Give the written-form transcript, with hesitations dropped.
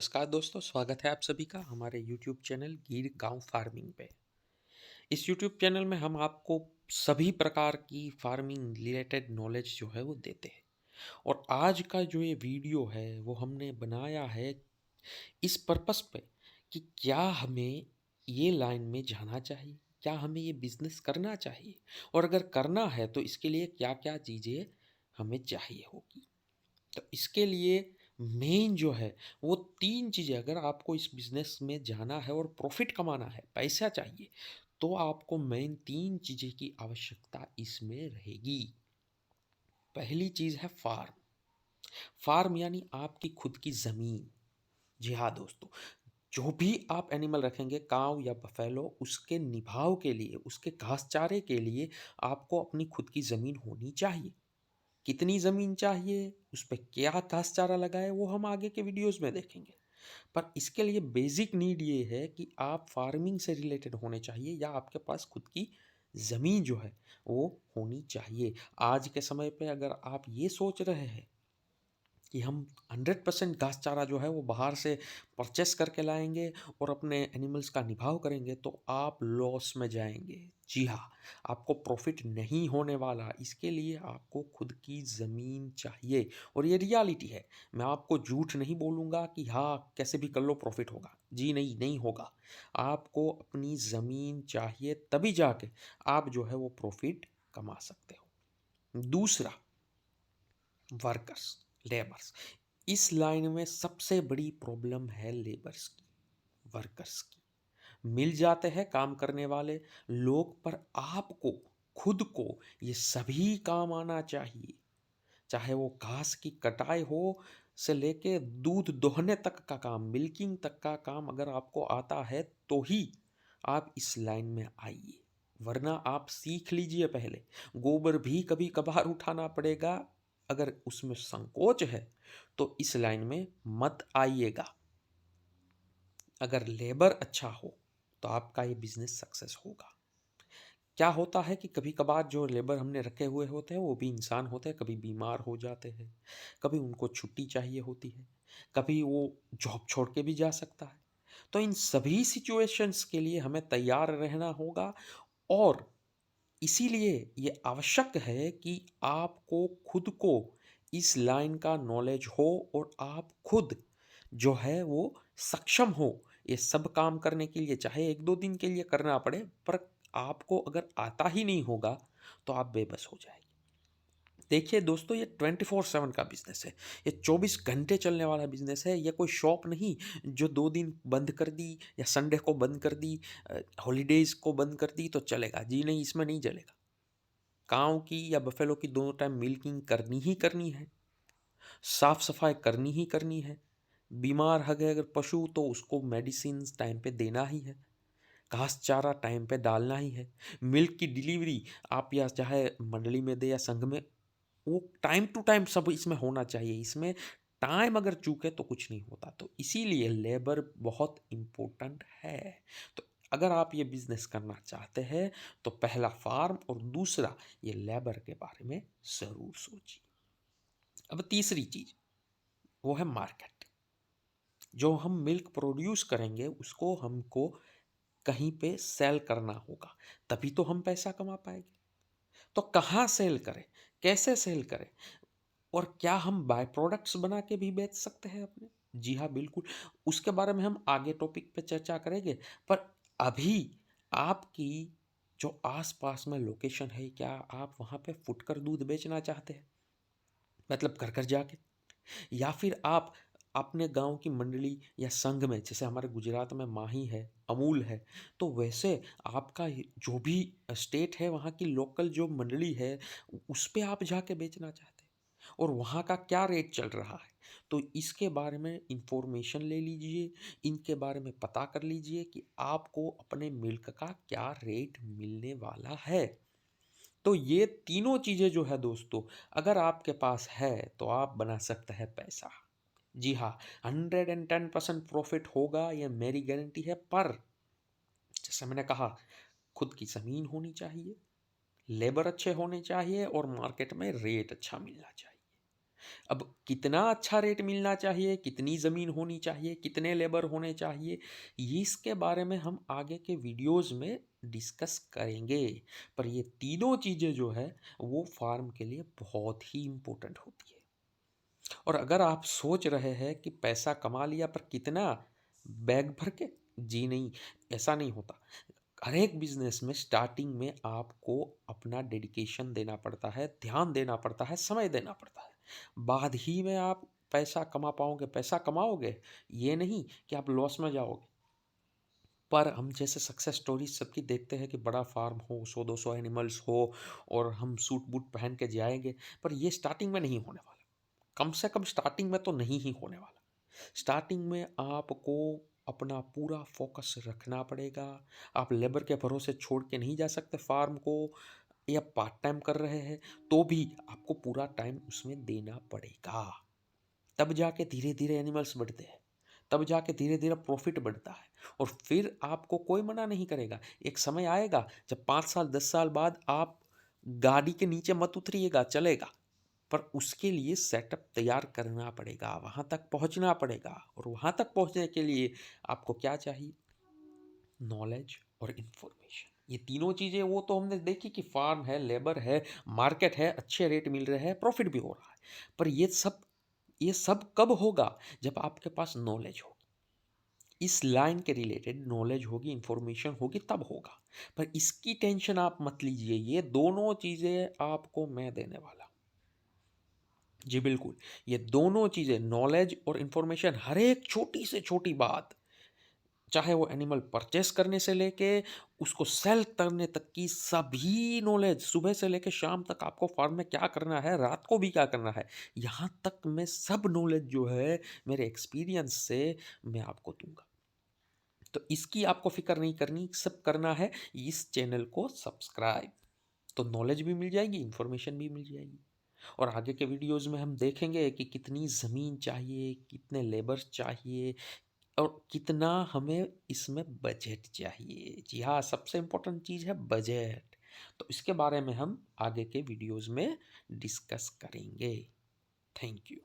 नमस्कार दोस्तों, स्वागत है आप सभी का हमारे यूट्यूब चैनल गिर गांव फार्मिंग पे। इस यूट्यूब चैनल में हम आपको सभी प्रकार की फार्मिंग रिलेटेड नॉलेज जो है वो देते हैं। और आज का जो ये वीडियो है वो हमने बनाया है इस पर्पस पे कि क्या हमें ये लाइन में जाना चाहिए, क्या हमें ये बिजनेस करना चाहिए, और अगर करना है तो इसके लिए क्या क्या चीज़ें हमें चाहिए होगी। तो इसके लिए मेन जो है वो 3 चीज़ें, अगर आपको इस बिज़नेस में जाना है और प्रॉफ़िट कमाना है, पैसा चाहिए, तो आपको मेन 3 चीज़ें की आवश्यकता इसमें रहेगी। पहली चीज़ है फार्म। फार्म यानी आपकी खुद की ज़मीन। जी हाँ दोस्तों, जो भी आप एनिमल रखेंगे, काऊ या बफेलो, उसके निभाव के लिए, उसके घास चारे के लिए आपको अपनी खुद की ज़मीन होनी चाहिए। कितनी ज़मीन चाहिए, उस पे क्या घास चारा लगाएँ, वो हम आगे के वीडियोज़ में देखेंगे। पर इसके लिए बेसिक नीड ये है कि आप फार्मिंग से रिलेटेड होने चाहिए या आपके पास खुद की ज़मीन जो है, वो होनी चाहिए। आज के समय पे अगर आप ये सोच रहे हैं कि हम 100% घास चारा जो है वो बाहर से परचेस करके लाएँगे और अपने एनिमल्स का निभाव करेंगे, तो आप लॉस में जाएँगे। जी हाँ, आपको प्रॉफ़िट नहीं होने वाला। इसके लिए आपको खुद की ज़मीन चाहिए और ये रियलिटी है। मैं आपको झूठ नहीं बोलूँगा कि हाँ, कैसे भी कर लो प्रॉफ़िट होगा। जी नहीं, नहीं होगा। आपको अपनी ज़मीन चाहिए, तभी जाके आप जो है वो प्रॉफ़िट कमा सकते हो। दूसरा, वर्कर्स, लेबर्स। इस लाइन में सबसे बड़ी प्रॉब्लम है लेबर्स की, वर्कर्स की। मिल जाते हैं काम करने वाले लोग, पर आपको खुद को ये सभी काम आना चाहिए। चाहे वो घास की कटाई हो से लेके दूध दोहने तक का काम, मिल्किंग तक का काम अगर आपको आता है तो ही आप इस लाइन में आइए। वरना आप सीख लीजिए पहले। गोबर भी कभी कभार उठाना पड़ेगा। अगर उसमें संकोच है तो इस लाइन में मत आइएगा। अगर लेबर अच्छा हो तो आपका ये बिजनेस सक्सेस होगा। क्या होता है कि कभी कभार जो लेबर हमने रखे हुए होते हैं वो भी इंसान होते हैं, कभी बीमार हो जाते हैं, कभी उनको छुट्टी चाहिए होती है, कभी वो जॉब छोड़ के भी जा सकता है। तो इन सभी सिचुएशंस के लिए हमें तैयार रहना होगा। और इसीलिए ये आवश्यक है कि आपको खुद को इस लाइन का नॉलेज हो और आप खुद जो है वो सक्षम हो ये सब काम करने के लिए। चाहे 1-2 दिन के लिए करना पड़े, पर आपको अगर आता ही नहीं होगा तो आप बेबस हो जाएंगे। देखिए दोस्तों, ये 24/7 का बिजनेस है। ये 24 घंटे चलने वाला बिजनेस है। ये कोई शॉप नहीं जो 2 दिन बंद कर दी या संडे को बंद कर दी, हॉलीडेज को बंद कर दी तो चलेगा। जी नहीं, इसमें नहीं चलेगा। काऊ की या बफेलो की दोनों टाइम मिल्किंग करनी ही करनी है, साफ सफाई करनी ही करनी है। बीमार है अगर पशु तो उसको मेडिसिन टाइम पे देना ही है, घास चारा टाइम पे डालना ही है। मिल्क की डिलीवरी आप या चाहे मंडली में दे या संघ में, वो टाइम टू टाइम सब इसमें होना चाहिए। इसमें टाइम अगर चूके तो कुछ नहीं होता। तो इसीलिए लेबर बहुत इम्पोर्टेंट है। तो अगर आप ये बिजनेस करना चाहते हैं तो पहला फार्म और दूसरा ये लेबर के बारे में ज़रूर सोचिए। अब तीसरी चीज़ वो है मार्केट। जो हम मिल्क प्रोड्यूस करेंगे उसको हमको कहीं पे सेल करना होगा, तभी तो हम पैसा कमा पाएंगे। तो कहाँ सेल करें, कैसे सेल करें, और क्या हम बाय प्रोडक्ट्स बना के भी बेच सकते हैं अपने? जी हाँ, बिल्कुल। उसके बारे में हम आगे टॉपिक पे चर्चा करेंगे। पर अभी आपकी जो आस-पास में लोकेशन है, क्या आप वहाँ पे फुटकर दूध बेचना चाहते हैं? मतलब घर-घर जाके? या फिर आप अपने गाँव की मंडली या संघ में, जैसे हमारे गुजरात में माही है, अमूल है, तो वैसे आपका ये जो भी स्टेट है वहाँ की लोकल जो मंडली है, उस पे आप जाके बेचना चाहते हैं और वहाँ का क्या रेट चल रहा है। तो इसके बारे में इन्फॉर्मेशन ले लीजिए, इनके बारे में पता कर लीजिए कि आपको अपने मिल्क का क्या रेट मिलने वाला है। तो ये तीनों चीज़ें जो है दोस्तों, अगर आपके पास है तो आप बना सकते हैं पैसा। जी हाँ, 110% प्रॉफ़िट होगा, ये मेरी गारंटी है। पर जैसे मैंने कहा, खुद की ज़मीन होनी चाहिए, लेबर अच्छे होने चाहिए और मार्केट में रेट अच्छा मिलना चाहिए। अब कितना अच्छा रेट मिलना चाहिए, कितनी ज़मीन होनी चाहिए, कितने लेबर होने चाहिए, ये इसके बारे में हम आगे के वीडियोज़ में डिस्कस करेंगे। पर ये तीनों चीज़ें जो है, वो फार्म के लिए बहुत ही इम्पोर्टेंट होती है। और अगर आप सोच रहे हैं कि पैसा कमा लिया पर कितना, बैग भर के, जी नहीं, ऐसा नहीं होता। हर एक बिजनेस में स्टार्टिंग में आपको अपना डेडिकेशन देना पड़ता है, ध्यान देना पड़ता है, समय देना पड़ता है। बाद ही में आप पैसा कमा पाओगे, पैसा कमाओगे, ये नहीं कि आप लॉस में जाओगे। पर हम जैसे सक्सेस स्टोरीज सबकी देखते हैं कि बड़ा फार्म हो, 100-200 एनिमल्स हो और हम सूट बूट पहन के जाएंगे, पर ये स्टार्टिंग में नहीं होने वाला। कम से कम स्टार्टिंग में तो नहीं ही होने वाला। स्टार्टिंग में आपको अपना पूरा फोकस रखना पड़ेगा। आप लेबर के भरोसे छोड़ के नहीं जा सकते फार्म को, या पार्ट टाइम कर रहे हैं तो भी आपको पूरा टाइम उसमें देना पड़ेगा। तब जाके धीरे धीरे एनिमल्स बढ़ते हैं, तब जाके धीरे धीरे प्रॉफिट बढ़ता है। और फिर आपको कोई मना नहीं करेगा। एक समय आएगा जब 5 साल 10 साल बाद आप गाड़ी के नीचे मत उतरिएगा, चलेगा। पर उसके लिए सेटअप तैयार करना पड़ेगा, वहाँ तक पहुँचना पड़ेगा। और वहाँ तक पहुँचने के लिए आपको क्या चाहिए? नॉलेज और इन्फॉर्मेशन। ये तीनों चीज़ें वो तो हमने देखी कि फार्म है, लेबर है, मार्केट है, अच्छे रेट मिल रहे हैं, प्रॉफिट भी हो रहा है। पर ये सब कब होगा? जब आपके पास नॉलेज होगी, इस लाइन के रिलेटेड नॉलेज होगी, इन्फॉर्मेशन होगी, तब होगा। पर इसकी टेंशन आप मत लीजिए, ये दोनों चीज़ें आपको मैं देने वाला हूँ। जी बिल्कुल, ये दोनों चीज़ें, नॉलेज और इन्फॉर्मेशन, हर एक छोटी से छोटी बात, चाहे वो एनिमल परचेस करने से लेके उसको सेल करने तक की सभी नॉलेज, सुबह से लेके शाम तक आपको फार्म में क्या करना है, रात को भी क्या करना है, यहाँ तक मैं सब नॉलेज जो है मेरे एक्सपीरियंस से मैं आपको दूंगा। तो इसकी आपको फिक्र नहीं करनी, सब करना है इस चैनल को सब्सक्राइब। तो नॉलेज भी मिल जाएगी, इन्फॉर्मेशन भी मिल जाएगी। और आगे के वीडियोस में हम देखेंगे कि कितनी ज़मीन चाहिए, कितने लेबर्स चाहिए और कितना हमें इसमें बजट चाहिए। जी हाँ, सबसे इम्पोर्टेंट चीज़ है बजट। तो इसके बारे में हम आगे के वीडियोस में डिस्कस करेंगे। Thank you.